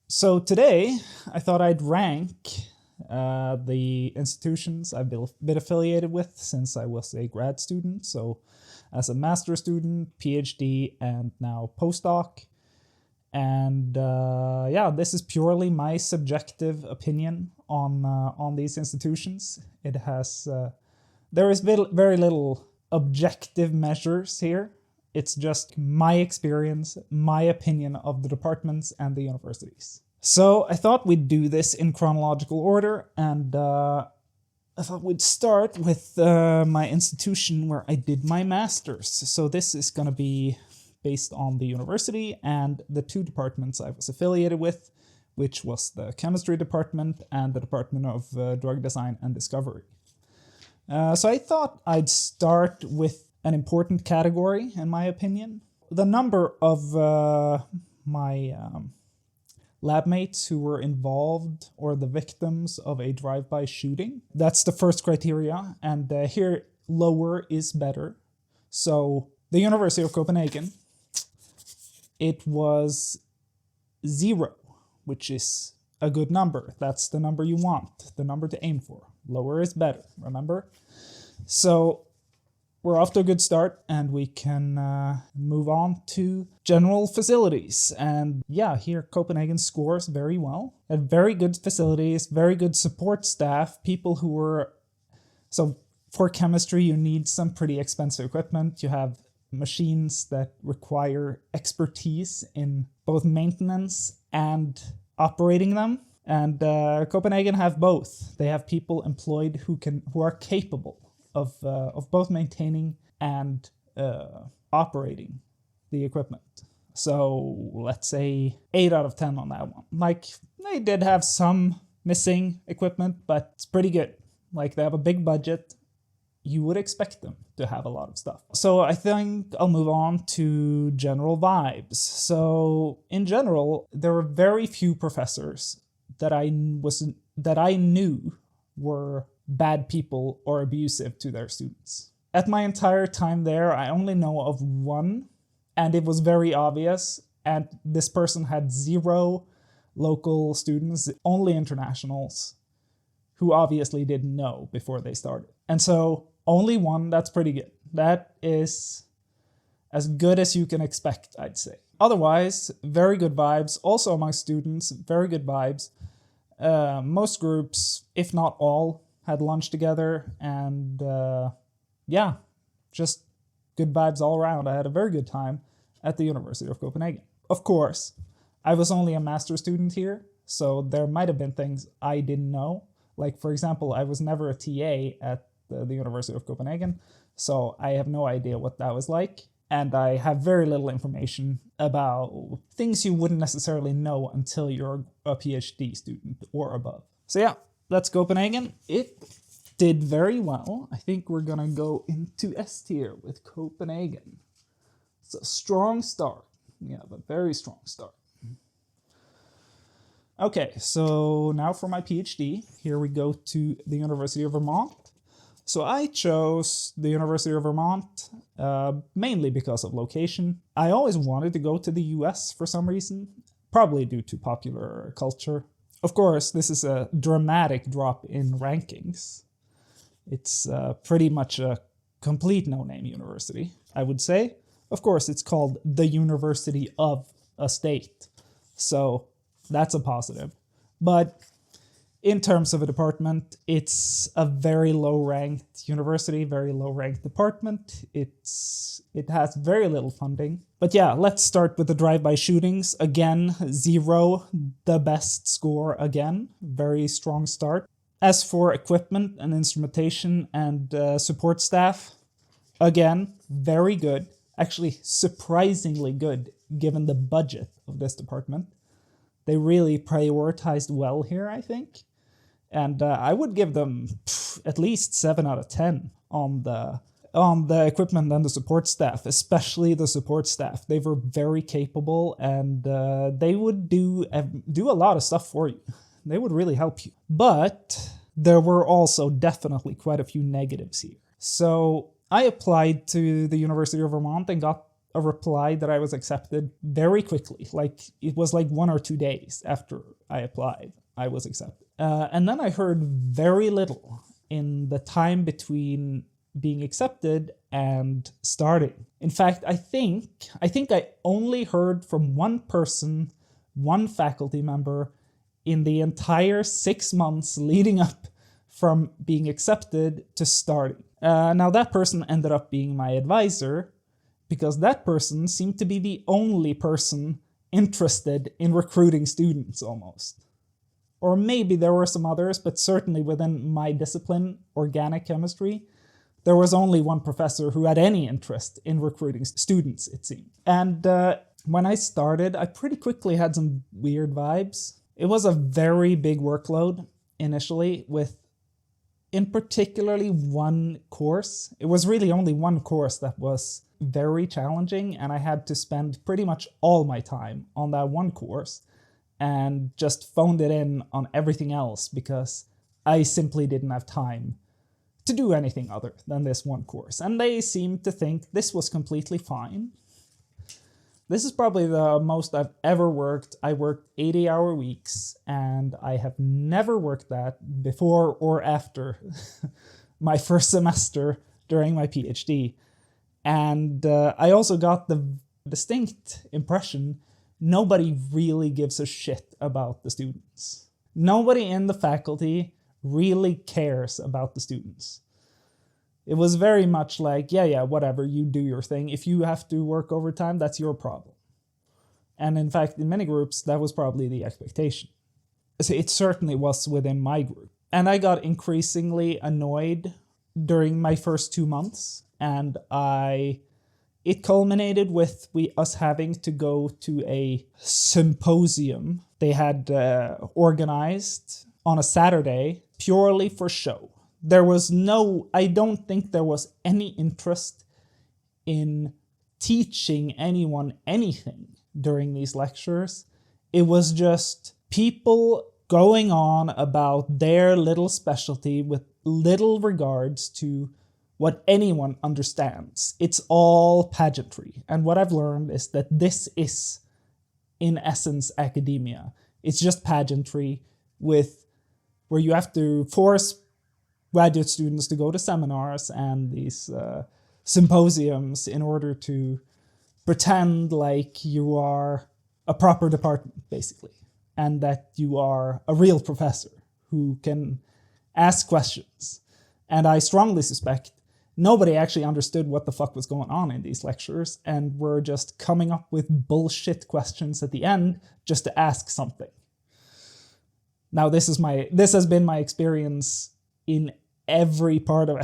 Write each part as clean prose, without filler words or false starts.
So today, I thought I'd rank the institutions I've been affiliated with since I was a grad student. So as a master's student, PhD, and now postdoc. And yeah, this is purely my subjective opinion on these institutions. It has there is very little objective measures here. It's just my experience, my opinion of the departments and the universities. So I thought we'd do this in chronological order, and I thought we'd start with my institution where I did my master's. So this is going to be based on the university and the two departments I was affiliated with, which was the chemistry department and the Department of Drug Design and Discovery. So I thought I'd start with an important category, in my opinion. The number of my lab mates who were involved or the victims of a drive-by shooting. That's the first criteria, and here lower is better. So the University of Copenhagen, it was 0, which is a good number. That's the number you want, the number to aim for. Lower is better, remember? So we're off to a good start, and we can move on to general facilities. And yeah, here Copenhagen scores very well. Had very good facilities, very good support staff, people who were... So for chemistry, you need some pretty expensive equipment. You have machines that require expertise in both maintenance and operating them. And Copenhagen have both. They have people employed who are capable of both maintaining and operating the equipment. So let's say 8 out of 10 on that one. Like, they did have some missing equipment, but it's pretty good. Like, they have a big budget. You would expect them to have a lot of stuff. So I think I'll move on to general vibes. So in general, there were very few professors that I knew were bad people or abusive to their students. At my entire time there, I only know of one, and it was very obvious, and this person had 0 local students, only internationals, who obviously didn't know before they started. And so only one, that's pretty good. That is as good as you can expect, I'd say. Otherwise, very good vibes. Also among students, very good vibes. Most groups, if not all, had lunch together, and yeah, just good vibes all around. I had a very good time at the University of Copenhagen. Of course, I was only a master's student here, so there might have been things I didn't know. Like, for example, I was never a TA at the University of Copenhagen, so I have no idea what that was like. And I have very little information about things you wouldn't necessarily know until you're a PhD student or above. So yeah, that's Copenhagen. It did very well. I think we're gonna go into S tier with Copenhagen. It's a strong start. We have a very strong start. Okay, so now for my PhD. Here we go to the University of Vermont. So I chose the University of Vermont mainly because of location. I always wanted to go to the US for some reason, probably due to popular culture. Of course, this is a dramatic drop in rankings. It's pretty much a complete no-name university, I would say. Of course, it's called the University of a State, so that's a positive. But in terms of a department, it's a very low-ranked university, very low-ranked department. It has very little funding. But yeah, let's start with the drive-by shootings. Again, 0, the best score again. Very strong start. As for equipment and instrumentation and support staff, again, very good. Actually, surprisingly good, given the budget of this department. They really prioritized well here, I think. And I would give them at least 7 out of 10 on the equipment and the support staff, especially the support staff. They were very capable, and they would do a lot of stuff for you. They would really help you. But there were also definitely quite a few negatives here. So I applied to the University of Vermont and got a reply that I was accepted very quickly. Like, it was like 1 or 2 days after I applied, I was accepted. And then I heard very little in the time between being accepted and starting. In fact, I think I only heard from one person, one faculty member, in the entire 6 months leading up from being accepted to starting. Now that person ended up being my advisor, because that person seemed to be the only person interested in recruiting students almost. Or maybe there were some others, but certainly within my discipline, organic chemistry, there was only one professor who had any interest in recruiting students, it seemed. And when I started, I pretty quickly had some weird vibes. It was a very big workload initially, with in particularly one course. It was really only one course that was very challenging, and I had to spend pretty much all my time on that one course and just phoned it in on everything else because I simply didn't have time to do anything other than this one course. And they seemed to think this was completely fine. This is probably the most I've ever worked. I worked 80-hour weeks, and I have never worked that before or after my first semester during my PhD. And I also got the distinct impression nobody really gives a shit about the students. Nobody in the faculty really cares about the students. It was very much like, yeah, whatever, you do your thing. If you have to work overtime, that's your problem. And in fact, in many groups, that was probably the expectation. So it certainly was within my group. And I got increasingly annoyed during my first 2 months, and it culminated with us having to go to a symposium they had organized on a Saturday purely for show. I don't think there was any interest in teaching anyone anything during these lectures. It was just people going on about their little specialty with little regards to what anyone understands. It's all pageantry. And what I've learned is that this is, in essence, academia. It's just pageantry where you have to force graduate students to go to seminars and these symposiums in order to pretend like you are a proper department, basically, and that you are a real professor who can ask questions. And I strongly suspect nobody actually understood what the fuck was going on in these lectures and were just coming up with bullshit questions at the end just to ask something. Now, this has been my experience in every part of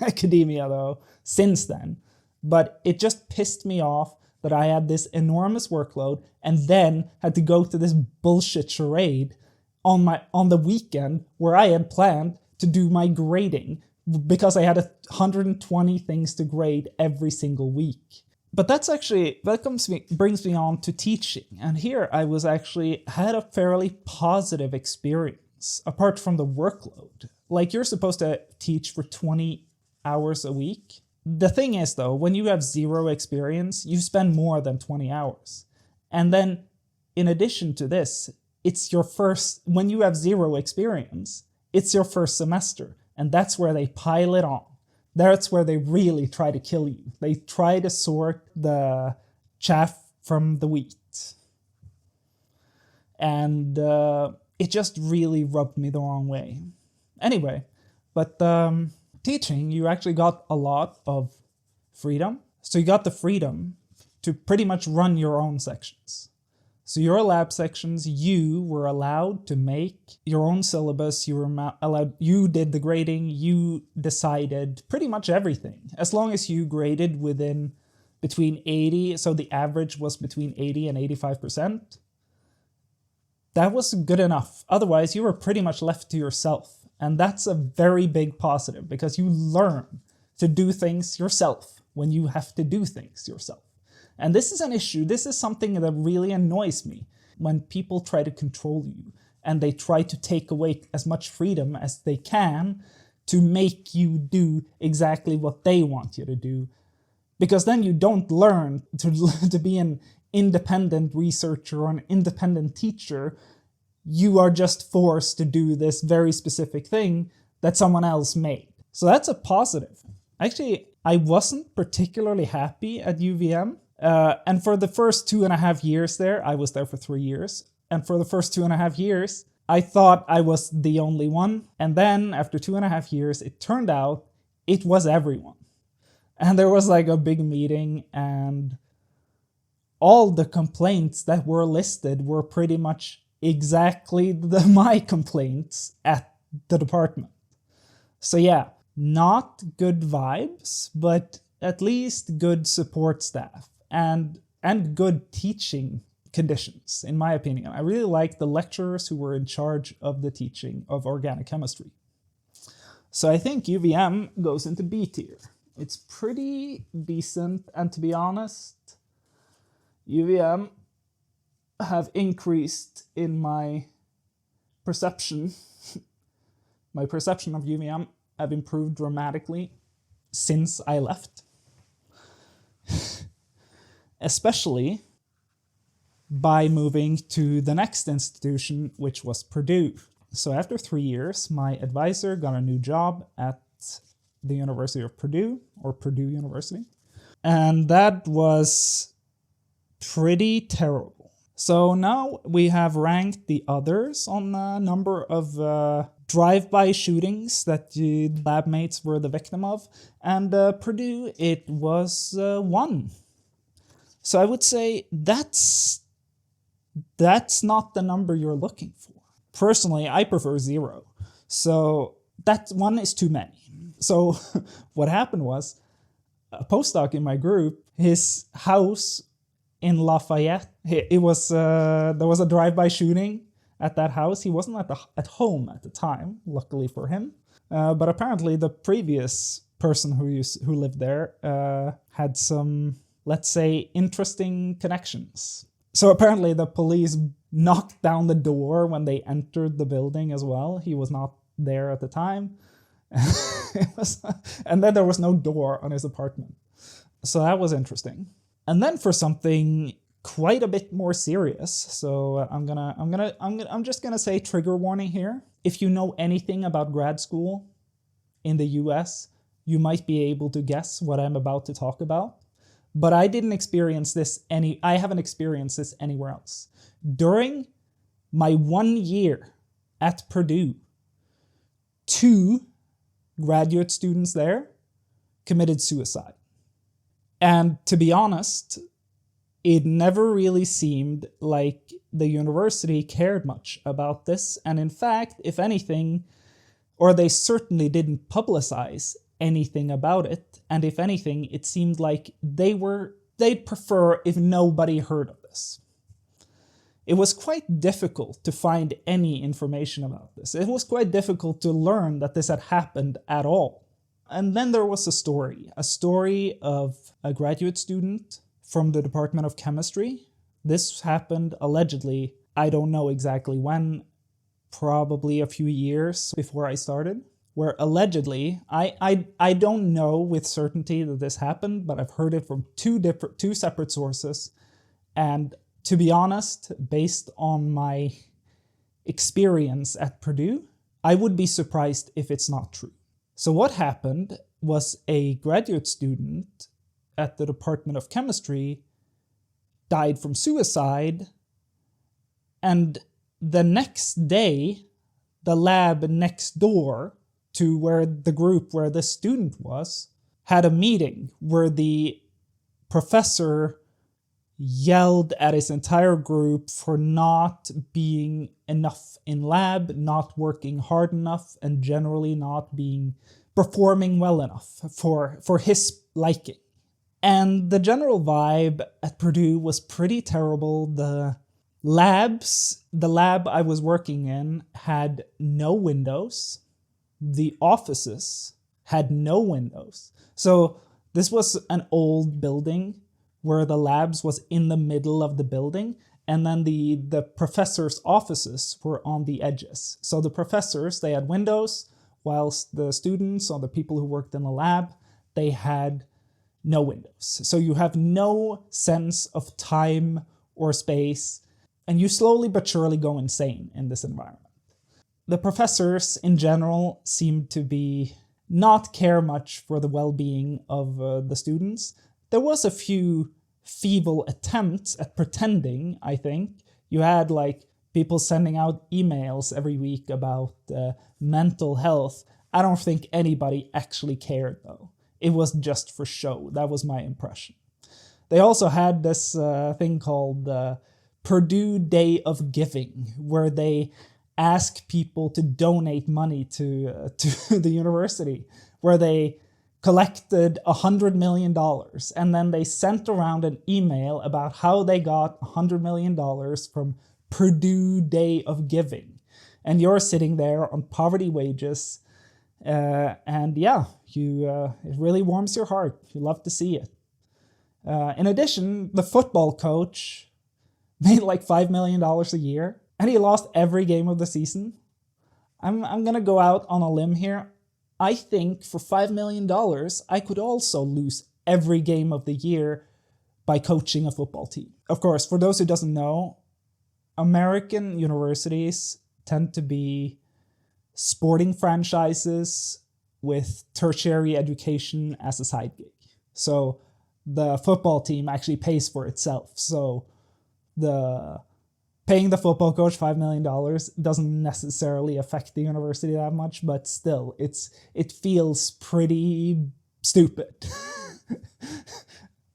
academia, though, since then. But it just pissed me off that I had this enormous workload and then had to go to this bullshit charade on the weekend where I had planned to do my grading because I had 120 things to grade every single week. But brings me on to teaching. And here I had a fairly positive experience, apart from the workload. Like, you're supposed to teach for 20 hours a week. The thing is, though, when you have zero experience, you spend more than 20 hours. And then, in addition to this, when you have zero experience, it's your first semester. And that's where they pile it on. That's where they really try to kill you. They try to sort the chaff from the wheat. And it just really rubbed me the wrong way. Anyway, but teaching, you actually got a lot of freedom. So you got the freedom to pretty much run your own sections. So your lab sections, you were allowed to make your own syllabus. You did the grading. You decided pretty much everything. As long as you graded between 80, so the average was between 80 and 85%. That was good enough. Otherwise, you were pretty much left to yourself. And that's a very big positive because you learn to do things yourself when you have to do things yourself. And this is an issue. This is something that really annoys me when people try to control you and they try to take away as much freedom as they can to make you do exactly what they want you to do Because then you don't learn to be an independent researcher or an independent teacher. You are just forced to do this very specific thing that someone else made. So that's a positive. Actually, I wasn't particularly happy at UVM. And for the first 2.5 years there, I was there for 3 years. And for the first 2.5 years, I thought I was the only one. And then after 2.5 years, it turned out it was everyone. And there was like a big meeting, and all the complaints that were listed were pretty much exactly my complaints at the department. So yeah, not good vibes, but at least good support staff and good teaching conditions, in my opinion. I really like the lecturers who were in charge of the teaching of organic chemistry. So I think UVM goes into B tier. It's pretty decent, and to be honest, UVM have increased in my perception. My perception of UVM have improved dramatically since I left. Especially by moving to the next institution, which was Purdue. So after 3 years, my advisor got a new job at the University of Purdue, or Purdue University. And that was pretty terrible. So now we have ranked the others on the number of drive-by shootings that the lab mates were the victim of. And Purdue, it was 1. So I would say that's not the number you're looking for. Personally, I prefer 0. So that 1 is too many. So what happened was, a postdoc in my group, his house in Lafayette, there was a drive-by shooting at that house. He wasn't at home at the time, luckily for him. But apparently the previous person who lived there had some, let's say, interesting connections. So apparently the police knocked down the door when they entered the building as well. He was not there at the time. And then there was no door on his apartment. So that was interesting. And then for something quite a bit more serious, so I'm just gonna say trigger warning here. If you know anything about grad school in the US, you might be able to guess what I'm about to talk about. But I haven't experienced this anywhere else. During my 1 year at Purdue, 2 graduate students there committed suicide. And to be honest, it never really seemed like the university cared much about this. And in fact, if anything, or they certainly didn't publicize anything about it. And if anything, it seemed like they'd prefer if nobody heard of this. It was quite difficult to find any information about this. It was quite difficult to learn that this had happened at all. And then there was a story of a graduate student from the Department of Chemistry. This happened allegedly, I don't know exactly when, probably a few years before I started, where allegedly, I don't know with certainty that this happened, but I've heard it from two separate sources. And to be honest, based on my experience at Purdue, I would be surprised if it's not true. So what happened was a graduate student at the Department of Chemistry died from suicide, and the next day, the lab next door to where the group where this student was had a meeting where the professor yelled at his entire group for not being enough in lab, not working hard enough, and generally not performing well enough for his liking. And the general vibe at Purdue was pretty terrible. The lab I was working in had no windows. The offices had no windows. So this was an old building where the labs was in the middle of the building, and then the professors' offices were on the edges. So the professors, they had windows, whilst the students or the people who worked in the lab, they had no windows. So you have no sense of time or space, and you slowly but surely go insane in this environment. The professors in general seem to be not care much for the well-being of the students. There was a few feeble attempts at pretending, I think. You had like people sending out emails every week about mental health. I don't think anybody actually cared though. It was just for show. That was my impression. They also had this thing called Purdue Day of Giving, where they ask people to donate money to the university, where they collected $100 million, and then they sent around an email about how they got $100 million from Purdue Day of Giving. And you're sitting there on poverty wages, and yeah, it really warms your heart. You love to see it. In addition, the football coach made like $5 million a year, and he lost every game of the season. I'm gonna go out on a limb here. I think for $5 million, I could also lose every game of the year by coaching a football team. Of course, for those who doesn't know, American universities tend to be sporting franchises with tertiary education as a side gig. So the football team actually pays for itself. So paying the football coach $5 million doesn't necessarily affect the university that much, but still, it feels pretty stupid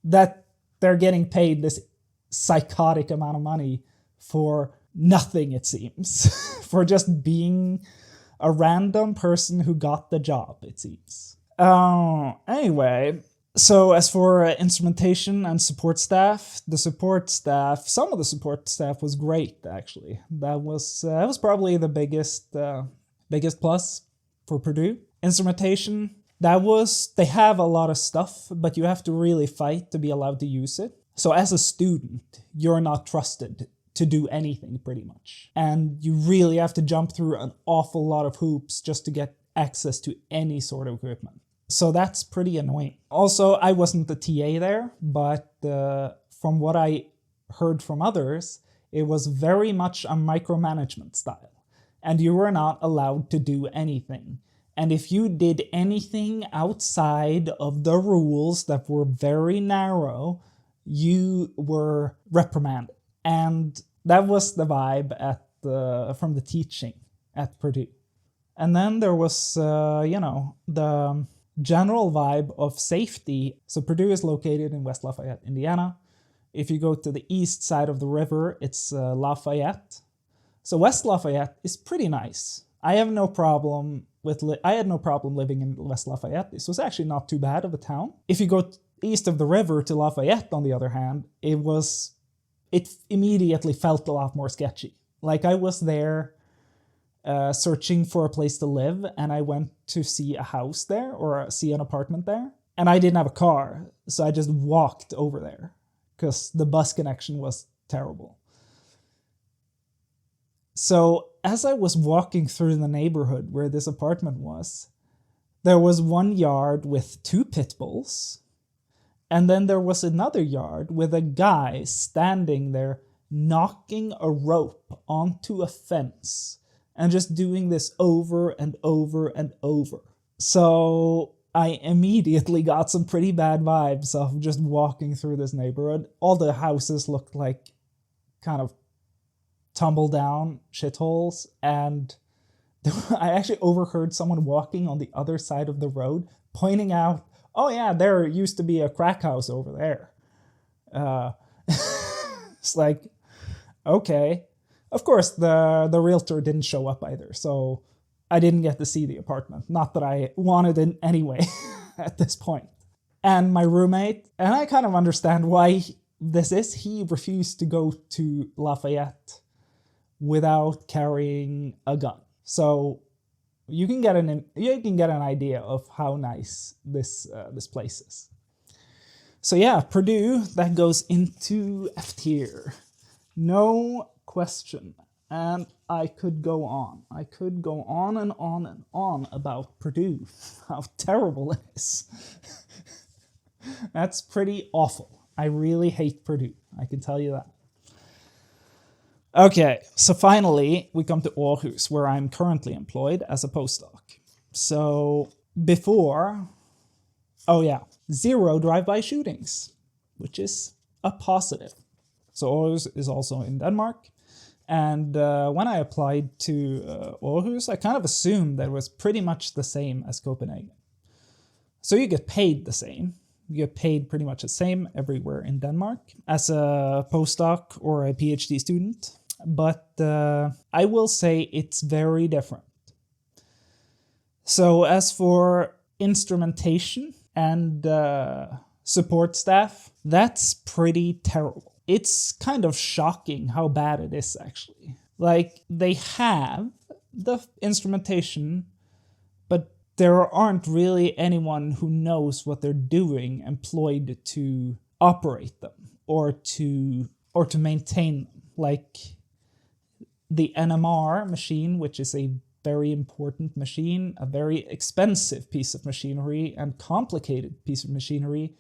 that they're getting paid this psychotic amount of money for nothing, it seems, for just being a random person who got the job, it seems. Anyway, so as for instrumentation and support staff, some of the support staff was great, actually. That was probably the biggest plus for Purdue. Instrumentation, they have a lot of stuff, but you have to really fight to be allowed to use it. So as a student, you're not trusted to do anything, pretty much. And you really have to jump through an awful lot of hoops just to get access to any sort of equipment. So that's pretty annoying. Also, I wasn't the TA there, but from what I heard from others, it was very much a micromanagement style. And you were not allowed to do anything. And if you did anything outside of the rules that were very narrow, you were reprimanded. And that was the vibe from the teaching at Purdue. And then there was, the general vibe of safety. So Purdue is located in West Lafayette, Indiana. If you go to the east side of the river, it's Lafayette. So West Lafayette is pretty nice. I had no problem living in West Lafayette. This was actually not too bad of a town. If you go east of the river to Lafayette, on the other hand, it immediately felt a lot more sketchy. Like I was there searching for a place to live, and I went to see a house there or see an apartment there, and I didn't have a car, so I just walked over there because the bus connection was terrible. So as I was walking through the neighborhood where this apartment was, there was one yard with 2 pit bulls, and then there was another yard with a guy standing there knocking a rope onto a fence and just doing this over and over and over. So I immediately got some pretty bad vibes of just walking through this neighborhood. All the houses looked like kind of tumble down shitholes, and I actually overheard someone walking on the other side of the road pointing out, oh yeah, there used to be a crack house over there. It's like, okay. Of course, the realtor didn't show up either, so I didn't get to see the apartment. Not that I wanted it anyway at this point. And my roommate, and I kind of understand why this is, he refused to go to Lafayette without carrying a gun. So you can get an idea of how nice this place is. So yeah, Purdue, that goes into F tier. No question. And I could go on. I could go on and on and on about Purdue, how terrible it is. That's pretty awful. I really hate Purdue. I can tell you that. Okay, so finally we come to Aarhus, where I'm currently employed as a postdoc. So before, 0 drive-by shootings, which is a positive. So Aarhus is also in Denmark. And when I applied to Aarhus, I kind of assumed that it was pretty much the same as Copenhagen. So you get paid the same. You get paid pretty much the same everywhere in Denmark as a postdoc or a PhD student. But I will say it's very different. So as for instrumentation and support staff, that's pretty terrible. It's kind of shocking how bad it is, actually. Like, they have the instrumentation, but there aren't really anyone who knows what they're doing employed to operate them or to maintain them. Like the NMR machine, which is a very important machine, a very expensive piece of machinery and complicated piece of machinery,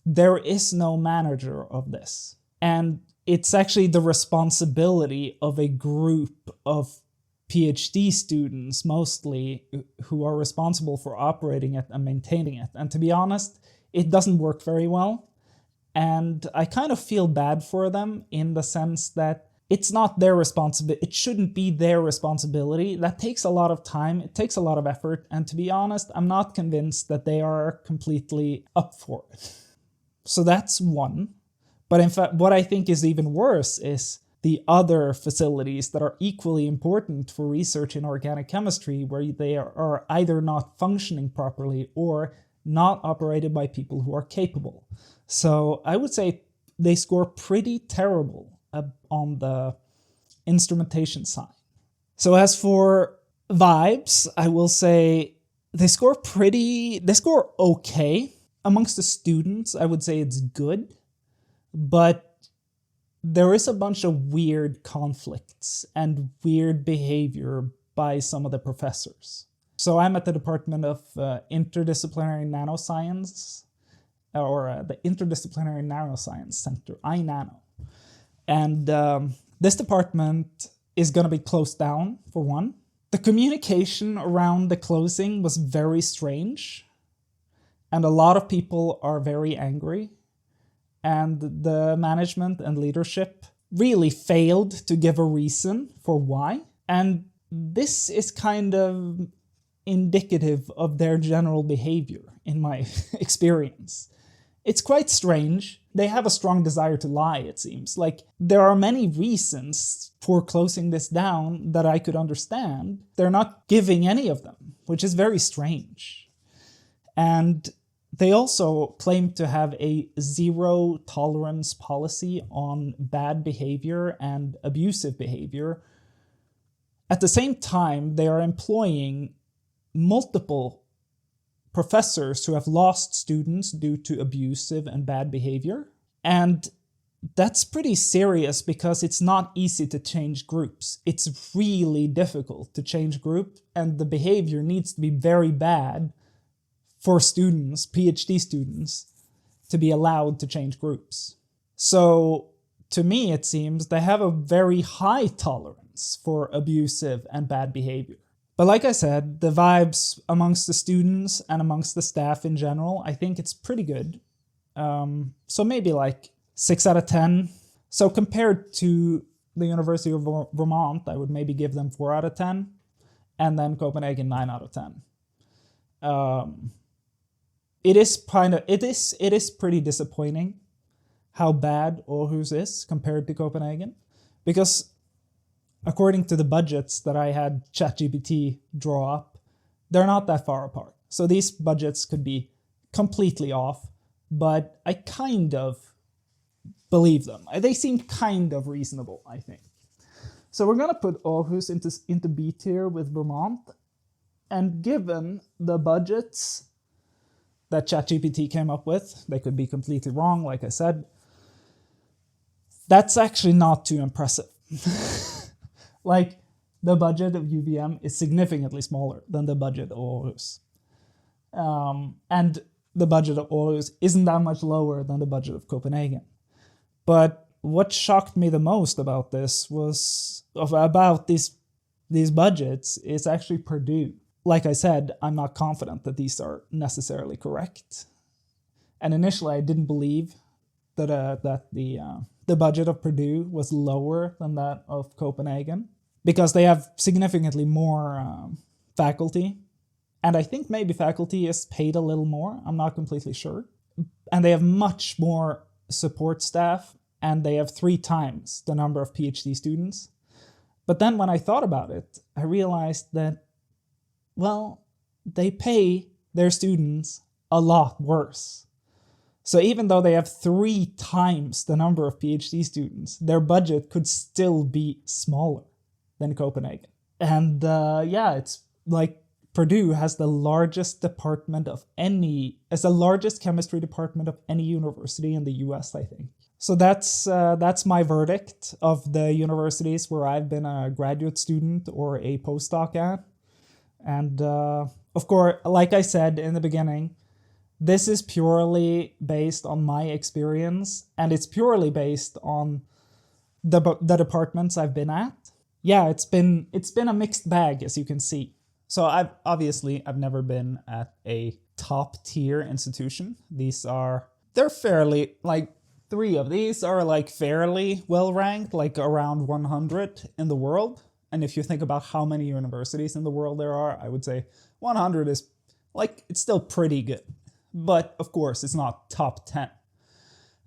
there is no manager of this. And it's actually the responsibility of a group of PhD students, mostly, who are responsible for operating it and maintaining it. And to be honest, it doesn't work very well. And I kind of feel bad for them in the sense that it's not their responsibility. It shouldn't be their responsibility. That takes a lot of time. It takes a lot of effort. And to be honest, I'm not convinced that they are completely up for it. So that's one. But in fact, what I think is even worse is the other facilities that are equally important for research in organic chemistry, where they are either not functioning properly or not operated by people who are capable. So I would say they score pretty terrible on the instrumentation side. So as for vibes, I will say they score okay. Amongst the students, I would say it's good. But there is a bunch of weird conflicts and weird behavior by some of the professors. So I'm at the Department of Interdisciplinary Nanoscience, or the Interdisciplinary Nanoscience Center, iNano. And this department is going to be closed down, for one. The communication around the closing was very strange, and a lot of people are very angry. And the management and leadership really failed to give a reason for why. And this is kind of indicative of their general behavior, in my experience. It's quite strange. They have a strong desire to lie, it seems. Like, there are many reasons for closing this down that I could understand. They're not giving any of them, which is very strange. And they also claim to have a zero tolerance policy on bad behavior and abusive behavior. At the same time, they are employing multiple professors who have lost students due to abusive and bad behavior. And that's pretty serious because it's not easy to change groups. It's really difficult to change group, and the behavior needs to be very bad for students, PhD students, to be allowed to change groups. So to me, it seems they have a very high tolerance for abusive and bad behavior. But like I said, the vibes amongst the students and amongst the staff in general, I think it's pretty good. So maybe like 6 out of 10. So compared to the University of Vermont, I would maybe give them 4 out of 10. And then Copenhagen, 9 out of 10. It is pretty disappointing how bad Aarhus is compared to Copenhagen, because according to the budgets that I had ChatGPT draw up, they're not that far apart. So these budgets could be completely off, but I kind of believe them. They seem kind of reasonable, I think. So we're going to put Aarhus into B tier with Vermont, and given the budgets that ChatGPT came up with, they could be completely wrong, like I said, that's actually not too impressive. Like, the budget of UVM is significantly smaller than the budget of Aarhus. And the budget of Aarhus isn't that much lower than the budget of Copenhagen. But what shocked me the most about this was about these budgets is actually Purdue. Like I said, I'm not confident that these are necessarily correct. And initially, I didn't believe that the budget of Purdue was lower than that of Copenhagen because they have significantly more faculty. And I think maybe faculty is paid a little more. I'm not completely sure. And they have much more support staff, and they have 3 times the number of PhD students. But then when I thought about it, I realized that, well, they pay their students a lot worse. So even though they have 3 times the number of PhD students, their budget could still be smaller than Copenhagen. And it's like Purdue has the largest the largest chemistry department of any university in the US, I think. So that's my verdict of the universities where I've been a graduate student or a postdoc at. And of course, like I said in the beginning, this is purely based on my experience, and it's purely based on the departments I've been at. Yeah, it's been a mixed bag, as you can see. So I've never been at a top tier institution. They're fairly, like 3 of these are like fairly well ranked, like around 100 in the world. And if you think about how many universities in the world there are, I would say 100 is like, it's still pretty good. But of course, it's not top 10.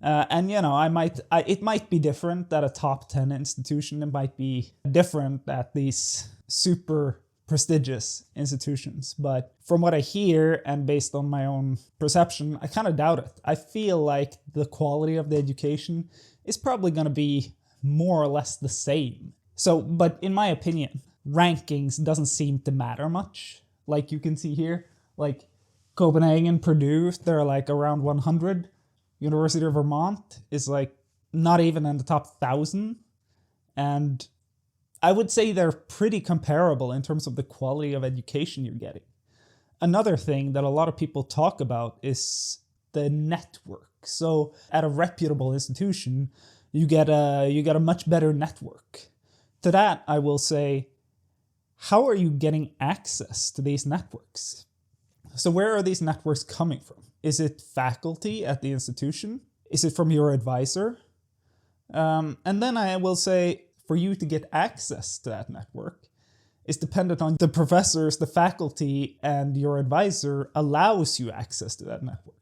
And it might be different at a top 10 institution. It might be different at these super prestigious institutions. But from what I hear and based on my own perception, I kind of doubt it. I feel like the quality of the education is probably going to be more or less the same. So, but in my opinion, rankings doesn't seem to matter much. Like you can see here, like Copenhagen, Purdue, they're like around 100. University of Vermont is like not even in the top 1,000. And I would say they're pretty comparable in terms of the quality of education you're getting. Another thing that a lot of people talk about is the network. So at a reputable institution, you get a much better network. To that, I will say, how are you getting access to these networks? So where are these networks coming from? Is it faculty at the institution? Is it from your advisor? And then I will say, for you to get access to that network, is dependent on the professors, the faculty, and your advisor allows you access to that network.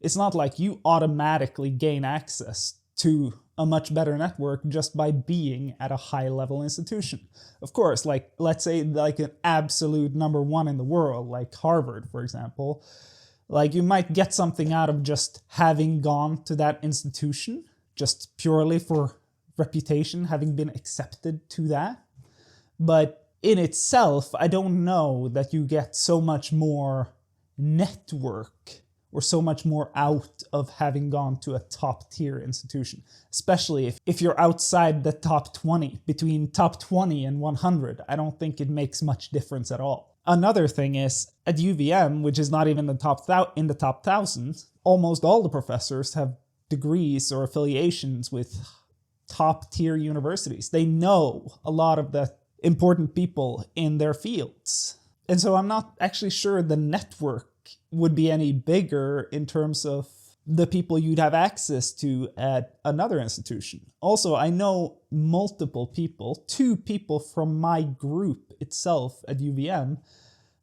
It's not like you automatically gain access to a much better network just by being at a high-level institution. Of course, like let's say like an absolute number 1 in the world, like Harvard, for example, like you might get something out of just having gone to that institution, just purely for reputation, having been accepted to that. But in itself, I don't know that you get so much more network or so much more out of having gone to a top tier institution, especially if you're outside the top 20, between top 20 and 100. I don't think it makes much difference at all. Another thing is at UVM, which is not even in the top 1,000, almost all the professors have degrees or affiliations with top tier universities. They know a lot of the important people in their fields. And so I'm not actually sure the network would be any bigger in terms of the people you'd have access to at another institution. Also, I know multiple people, 2 people from my group itself at UVM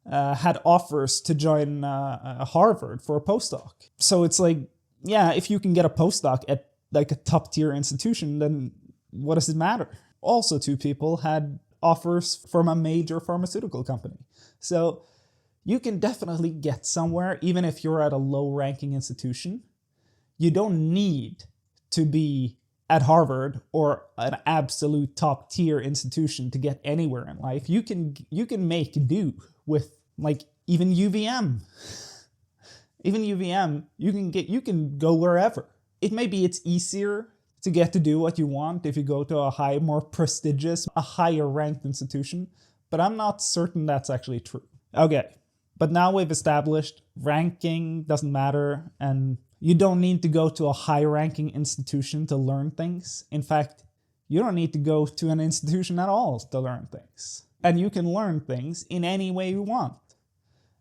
had offers to join Harvard for a postdoc. So it's like, yeah, if you can get a postdoc at like a top tier institution, then what does it matter? Also, 2 people had offers from a major pharmaceutical company. So you can definitely get somewhere, even if you're at a low-ranking institution. You don't need to be at Harvard or an absolute top-tier institution to get anywhere in life. You can make do with like even UVM. Even UVM, you can go wherever. It's easier to get to do what you want if you go to a more prestigious, a higher ranked institution, but I'm not certain that's actually true. Okay. But now we've established ranking doesn't matter, and you don't need to go to a high-ranking institution to learn things. In fact, you don't need to go to an institution at all to learn things. And you can learn things in any way you want.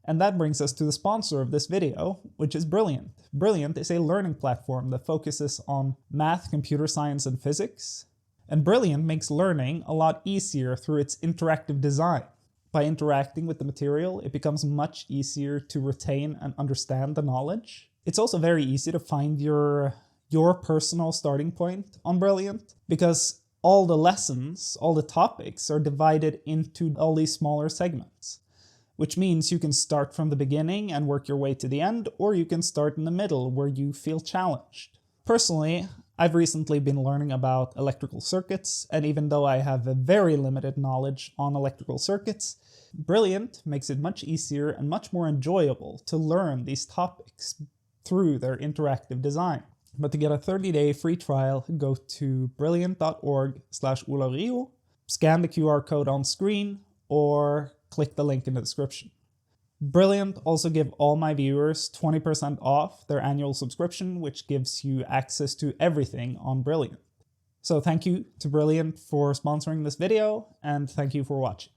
And that brings us to the sponsor of this video, which is Brilliant. Brilliant is a learning platform that focuses on math, computer science, and physics. And Brilliant makes learning a lot easier through its interactive design. By interacting with the material, it becomes much easier to retain and understand the knowledge. It's also very easy to find your personal starting point on Brilliant, because all the lessons, all the topics are divided into all these smaller segments, which means you can start from the beginning and work your way to the end, or you can start in the middle where you feel challenged. Personally, I've recently been learning about electrical circuits, and even though I have a very limited knowledge on electrical circuits, Brilliant makes it much easier and much more enjoyable to learn these topics through their interactive design. But to get a 30-day free trial, go to brilliant.org/olario, scan the QR code on screen, or click the link in the description. Brilliant also give all my viewers 20% off their annual subscription, which gives you access to everything on Brilliant. So thank you to Brilliant for sponsoring this video, and thank you for watching.